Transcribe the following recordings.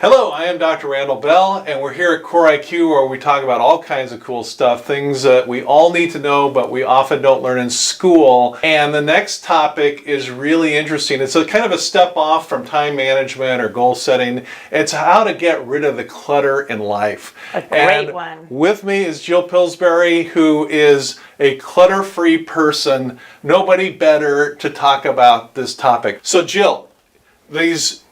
Hello, I am Dr. Randall Bell, and we're here at Core IQ where we talk about all kinds of cool stuff, things that we all need to know, but we often don't learn in school. And the next topic is really interesting. It's a kind of a step off from time management or goal setting. It's how to get rid of the clutter in life. A great one. With me is Jill Pillsbury, who is a clutter-free person. Nobody better to talk about this topic. So Jill, these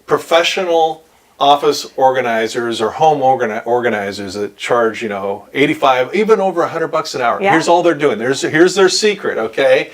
professional office organizers or home organizers that charge, 85, even over $100 an hour. Yeah. Here's all they're doing. Here's their secret, okay?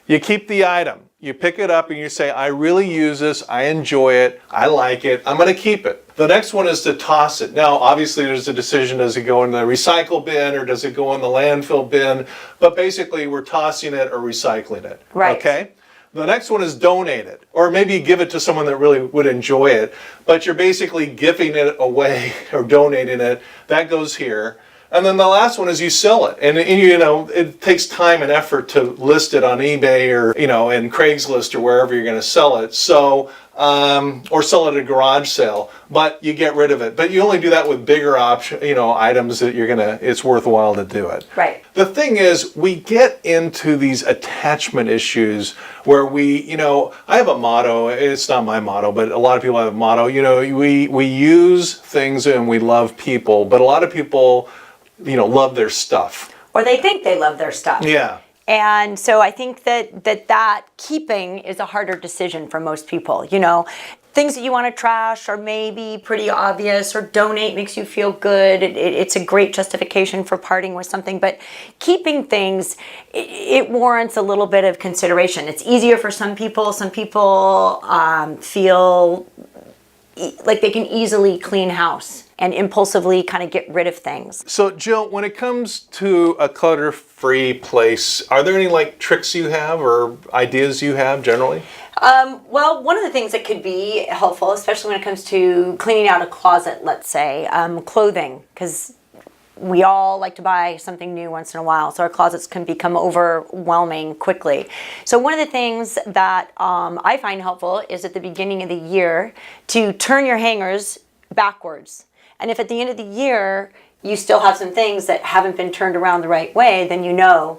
You keep the item. You pick it up and you say, I really use this. I enjoy it. I like it. I'm going to keep it. The next one is to toss it. Now, obviously, there's a decision. Does it go in the recycle bin or does it go in the landfill bin? But basically, we're tossing it or recycling it. Right. Okay? The next one is donate it, or maybe give it to someone that really would enjoy it, but you're basically giving it away or donating it. That goes here. And then the last one is you sell it. And it takes time and effort to list it on eBay or, in Craigslist or wherever you're going to sell it. So, or sell it at a garage sale, but you get rid of it. But you only do that with bigger items that it's worthwhile to do it. Right. The thing is, we get into these attachment issues where I have a motto. It's not my motto, but a lot of people have a motto. We use things and we love people, but a lot of people, love their stuff. Or they think they love their stuff. Yeah. And so I think that keeping is a harder decision for most people. Things that you want to trash are maybe pretty obvious, or donate makes you feel good. It's a great justification for parting with something. But keeping things, it warrants a little bit of consideration. It's easier for some people. Some people feel like they can easily clean house and impulsively kind of get rid of things. So Jill, when it comes to a clutter-free place, are there any tricks you have or ideas you have generally? Well, one of the things that could be helpful, especially when it comes to cleaning out a closet, let's say, clothing, because we all like to buy something new once in a while, so our closets can become overwhelming quickly. So one of the things that I find helpful is at the beginning of the year to turn your hangers backwards. And if at the end of the year you still have some things that haven't been turned around the right way, then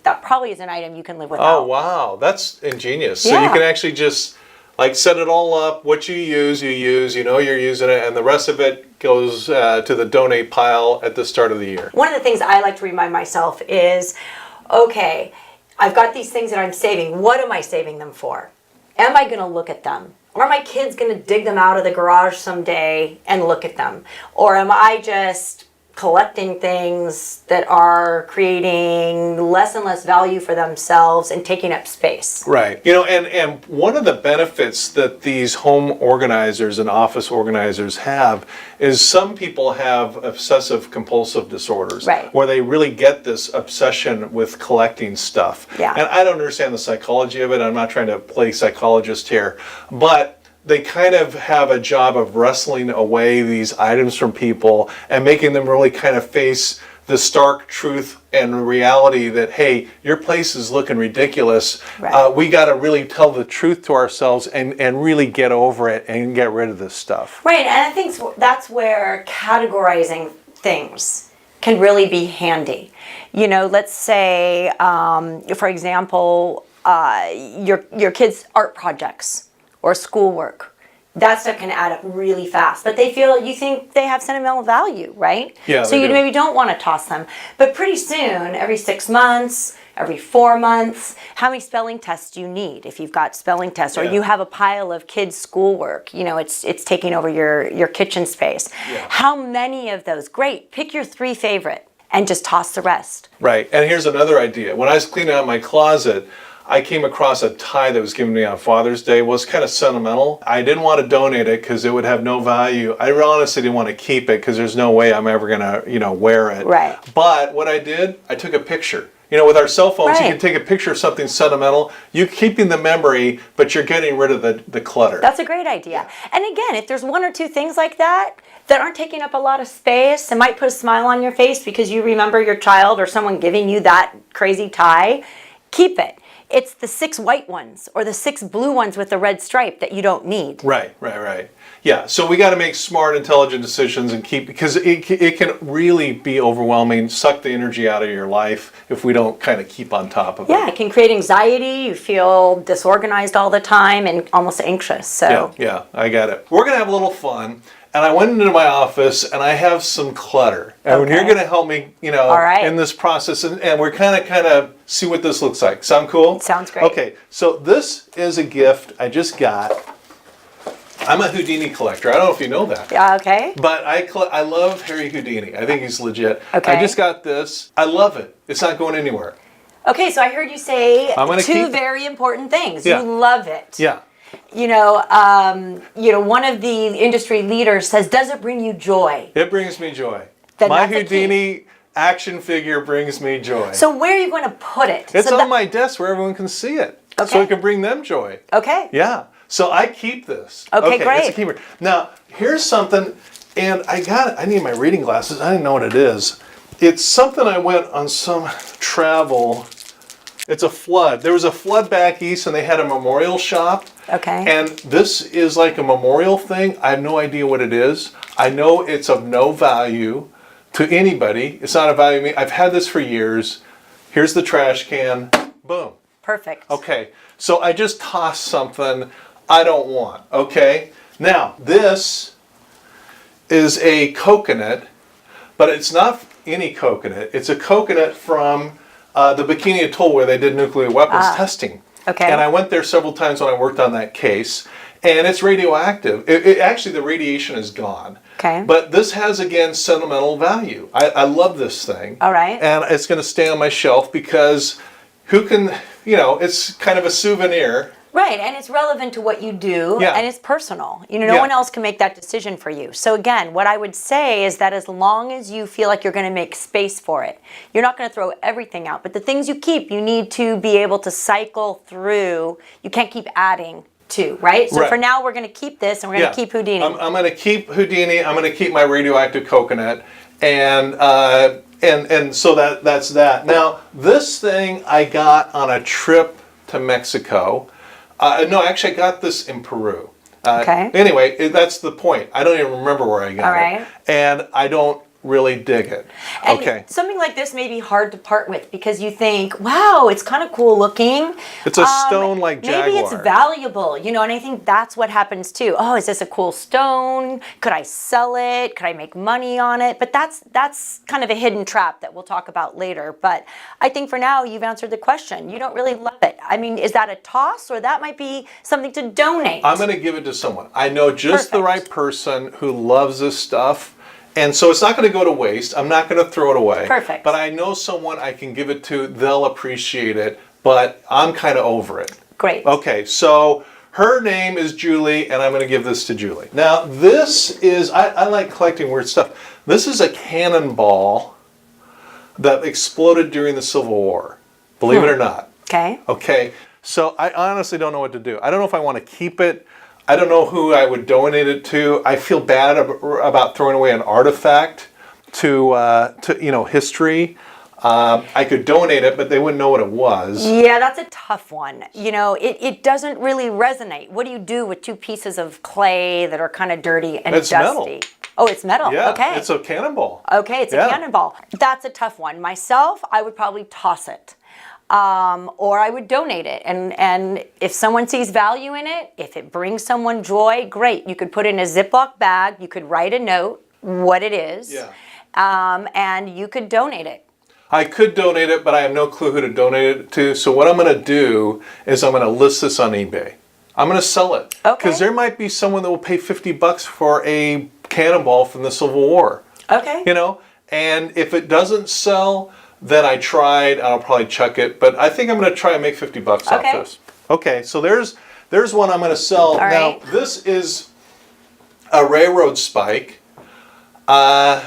that probably is an item you can live without. Oh, wow. That's ingenious. Yeah. So you can actually just set it all up. What you use, you're using it, and the rest of it goes to the donate pile at the start of the year. One of the things I like to remind myself is, okay, I've got these things that I'm saving. What am I saving them for? Am I going to look at them? Or are my kids going to dig them out of the garage someday and look at them? Or am I just collecting things that are creating less and less value for themselves and taking up space? Right. And one of the benefits that these home organizers and office organizers have is some people have obsessive compulsive disorders. Right. Where they really get this obsession with collecting stuff. Yeah. And I don't understand the psychology of it. I'm not trying to play psychologist here, but they kind of have a job of wrestling away these items from people and making them really kind of face the stark truth and reality that, hey, your place is looking ridiculous. Right. We got to really tell the truth to ourselves and really get over it and get rid of this stuff. Right, and I think that's where categorizing things can really be handy. Let's say, for example, your kids' art projects or schoolwork. That stuff can add up really fast, but you think they have sentimental value, right? Yeah. So you maybe don't want to toss them. But pretty soon, every 6 months, every 4 months, how many spelling tests do you need if you've got spelling tests, or you have a pile of kids' schoolwork, it's taking over your kitchen space. Yeah. How many of those? Great, pick your 3 favorite and just toss the rest. Right, and here's another idea. When I was cleaning out my closet, I came across a tie that was given to me on Father's Day. It was kind of sentimental. I didn't want to donate it because it would have no value. I honestly didn't want to keep it because there's no way I'm ever going to, wear it. Right. But what I did, I took a picture. With our cell phones, you can take a picture of something sentimental. You're keeping the memory, but you're getting rid of the clutter. That's a great idea. And again, if there's 1 or 2 things like that aren't taking up a lot of space and might put a smile on your face because you remember your child or someone giving you that crazy tie, keep it. it's the 6 white ones or the 6 blue ones with the red stripe that you don't need. Right. Yeah, so we got to make smart, intelligent decisions and keep, because it can really be overwhelming, suck the energy out of your life if we don't kind of keep on top of it. Yeah, it can create anxiety. You feel disorganized all the time and almost anxious. So Yeah, I got it. We're going to have a little fun. And I went into my office and I have some clutter. And you're going to help me, All right. in this process. And we're kind of see what this looks like. Sound cool? Sounds great. Okay, so this is a gift I just got. I'm a Houdini collector. I don't know if you know that. Yeah, okay. But I love Harry Houdini. I think he's legit. Okay. I just got this. I love it. It's not going anywhere. Okay, so I heard you say I'm gonna two keep- very important things. Yeah. You love it. Yeah. One of the industry leaders says, does it bring you joy? It brings me joy. Then My that's a key. Houdini action figure brings me joy. So where are you going to put it? It's so on my desk where everyone can see it. So Okay. it can bring them joy. Okay. Yeah. So I keep this. Okay, It's great. a keeper. Now, here's something, and I need my reading glasses. I didn't know what it is. It's something I went on some travel. It's a flood. There was a flood back east and they had a memorial shop. Okay. And this is like a memorial thing. I have no idea what it is. I know it's of no value to anybody. It's not a value to me. I've had this for years. Here's the trash can. Boom. Perfect. Okay, so I just tossed something I don't want, okay? Now, this is a coconut, but it's not any coconut. It's a coconut from the Bikini Atoll where they did nuclear weapons testing. Okay. And I went there several times when I worked on that case, and it's radioactive. Actually, the radiation is gone. Okay. But this has, again, sentimental value. I love this thing. All right. And it's going to stay on my shelf because who can, it's kind of a souvenir. Right, and it's relevant to what you do, Yeah. and it's personal. No Yeah. one else can make that decision for you. So again, what I would say is that as long as you feel like you're going to make space for it, you're not going to throw everything out. But the things you keep, you need to be able to cycle through. You can't keep adding to, right? So Right. for now, we're going to keep this, and we're going to keep Houdini. I'm going to keep Houdini. I'm going to keep my radioactive coconut, and so that's that. Now, this thing I got on a trip to Mexico. No, actually, I got this in Peru. Okay. Anyway, that's the point. I don't even remember where I got All it. right. And I don't really dig it. And Okay. something like this may be hard to part with because you think, wow, it's kind of cool looking. It's a stone like Jaguar. Maybe it's valuable, and I think that's what happens too. Oh, is this a cool stone? Could I sell it? Could I make money on it? But that's kind of a hidden trap that we'll talk about later. But I think for now, you've answered the question. You don't really love it. I mean, is that a toss, or that might be something to donate? I'm going to give it to someone. I know just the Perfect. right person who loves this stuff. And so it's not going to go to waste. I'm not going to throw it away. Perfect. But I know someone I can give it to. They'll appreciate it. But I'm kind of over it. Great. Okay, so her name is Julie, and I'm going to give this to Julie. Now, this is, I like collecting weird stuff. This is a cannonball that exploded during the Civil War. Believe it or not. Okay. Okay, so I honestly don't know what to do. I don't know if I want to keep it. I don't know who I would donate it to. I feel bad about throwing away an artifact to history. I could donate it, but they wouldn't know what it was. Yeah, that's a tough one. It doesn't really resonate. What do you do with 2 pieces of clay that are kind of dirty and It's dusty? metal. Oh, it's metal. Yeah, Okay. it's a cannonball. Okay, it's a Yeah. cannonball. That's a tough one. Myself, I would probably toss it. Or I would donate it. And if someone sees value in it, if it brings someone joy, great. You could put it in a Ziploc bag. You could write a note, what it is. Yeah. And you could donate it. I could donate it, but I have no clue who to donate it to. So what I'm going to do is I'm going to list this on eBay. I'm going to sell it. Okay. Because there might be someone that will pay $50 for a cannonball from the Civil War. Okay. And if it doesn't sell, then I tried. I'll probably chuck it. But I think I'm going to try and make $50 off Okay. this. Okay, so there's one I'm going to sell. All Now, right. this is a railroad spike. I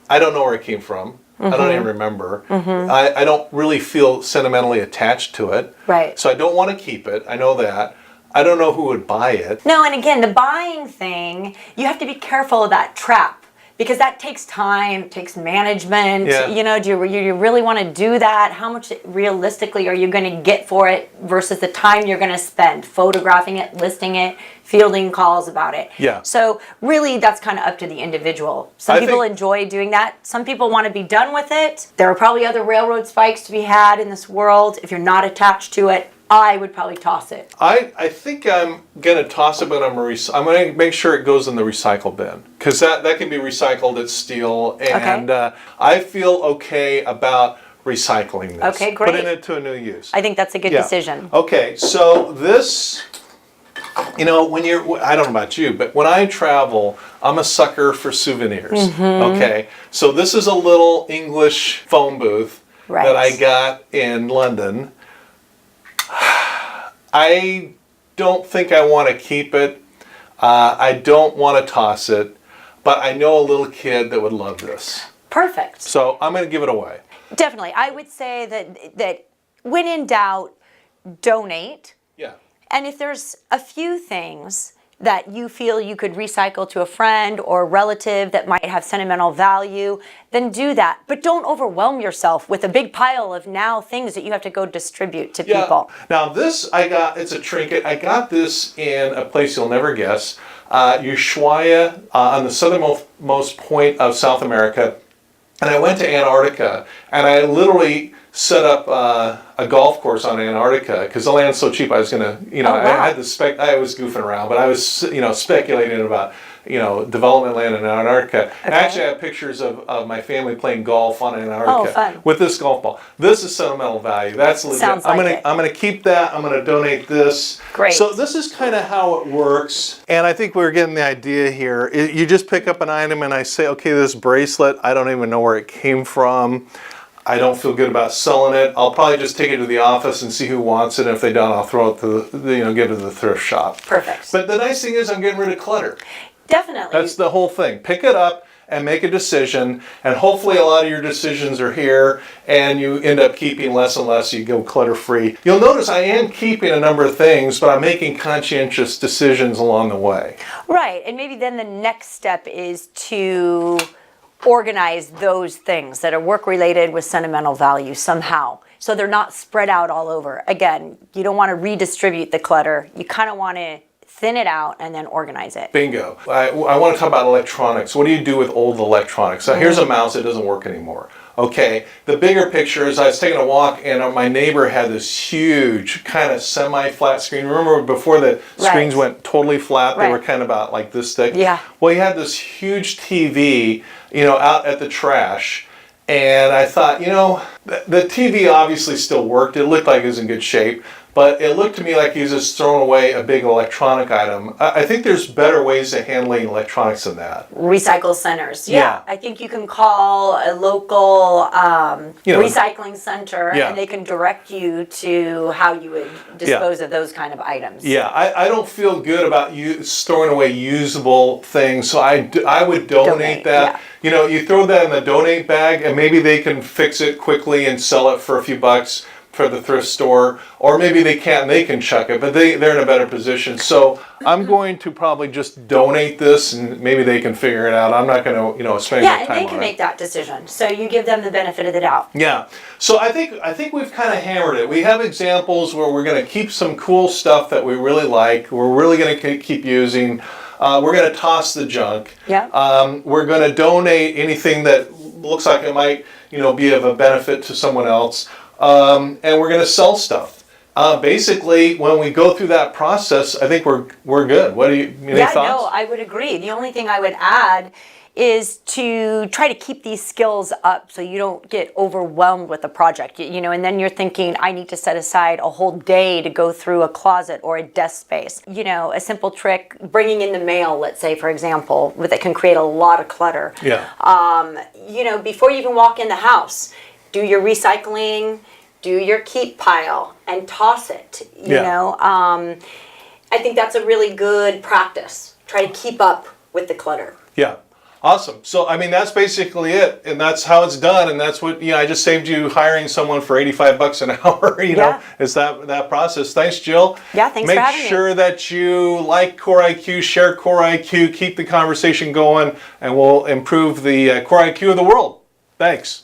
don't know where it came from. I don't even remember. I don't really feel sentimentally attached to it. Right. So I don't want to keep it. I know that. I don't know who would buy it. No, and again, the buying thing, you have to be careful of that trap. Because that takes time, takes management. Yeah. You know, do you really want to do that? How much realistically are you going to get for it versus the time you're going to spend photographing it, listing it, fielding calls about it? Yeah. So really, that's kind of up to the individual. Some people enjoy doing that. Some people want to be done with it. There are probably other railroad spikes to be had in this world. If you're not attached to it, I would probably toss it. I think I'm gonna toss it, but I'm gonna make sure it goes in the recycle bin, because that can be recycled as steel, and I feel okay about recycling this. Okay, great. Putting it to a new use. I think that's a good decision. Okay, so this, you know, I don't know about you, but when I travel, I'm a sucker for souvenirs. Okay, so this is a little English phone booth that I got in London. I don't think I want to keep it. I don't want to toss it, but I know a little kid that would love this. Perfect. So I'm going to give it away. Definitely. I would say that when in doubt, donate. Yeah. And if there's a few things that you feel you could recycle to a friend or a relative that might have sentimental value, then do that. But don't overwhelm yourself with a big pile of now things that you have to go distribute to people. Now this it's a trinket. I got this in a place you'll never guess, Ushuaia, on the southernmost point of South America. And I went to Antarctica, and I literally set up a golf course on Antarctica because the land's so cheap. I was gonna, I had the I was goofing around, but I was, speculating about, development land in Antarctica. And actually, I have pictures of my family playing golf on Antarctica with this golf ball. This is sentimental value. That's legit. Sounds like I'm gonna keep that. I'm gonna donate this. Great. So this is kind of how it works, and I think we're getting the idea here. You just pick up an item, and I say, okay, this bracelet, I don't even know where it came from. I don't feel good about selling it. I'll probably just take it to the office and see who wants it. And if they don't, I'll throw it to give it to the thrift shop. Perfect. But the nice thing is I'm getting rid of clutter. Definitely. That's the whole thing. Pick it up and make a decision. And hopefully a lot of your decisions are here and you end up keeping less and less. You go clutter-free. You'll notice I am keeping a number of things, but I'm making conscientious decisions along the way. Right. And maybe then the next step is to organize those things that are work related with sentimental value somehow, so they're not spread out all over. Again, you don't want to redistribute the clutter. You kind of want to thin it out and then organize it. Bingo. I want to talk about electronics. What do you do with old electronics? So here's a mouse that doesn't work anymore. Okay, the bigger picture is I was taking a walk and my neighbor had this huge kind of semi-flat screen. Remember before the screens went totally flat, they were kind of about like this thick? Yeah. Well, he had this huge TV, out at the trash. And I thought, the TV obviously still worked. It looked like it was in good shape. But it looked to me like he was just throwing away a big electronic item. I think there's better ways of handling electronics than that. Recycle centers. Yeah. I think you can call a local recycling center and they can direct you to how you would dispose of those kind of items. Yeah, I don't feel good about you throwing away usable things, so I would donate that. Yeah. You throw that in the donate bag and maybe they can fix it quickly and sell it for a few bucks for the thrift store, or maybe they can't and they can chuck it, but they're in a better position. So I'm going to probably just donate this and maybe they can figure it out. I'm not going to spend any time on it. Yeah, and they can make that decision. So you give them the benefit of the doubt. Yeah. So I think we've kind of hammered it. We have examples where we're going to keep some cool stuff that we really like. We're really going to keep using. We're going to toss the junk. Yeah. We're going to donate anything that looks like it might, be of a benefit to someone else. And we're going to sell stuff. Basically, when we go through that process, I think we're good. What do you? Any thoughts? No, I would agree. The only thing I would add is to try to keep these skills up so you don't get overwhelmed with the project. And then you're thinking, I need to set aside a whole day to go through a closet or a desk space. A simple trick, bringing in the mail, let's say, for example, that can create a lot of clutter. Yeah. Before you even walk in the house, do your recycling, do your keep pile, and toss it. I think that's a really good practice. Try to keep up with the clutter. Yeah. Awesome. So, I mean, that's basically it, and that's how it's done, and that's what, I just saved you hiring someone for $85 an hour, Yeah. it's that process. Thanks, Jill. Yeah, thanks for having me. Make sure that you like Core IQ, share Core IQ, keep the conversation going, and we'll improve the Core IQ of the world. Thanks.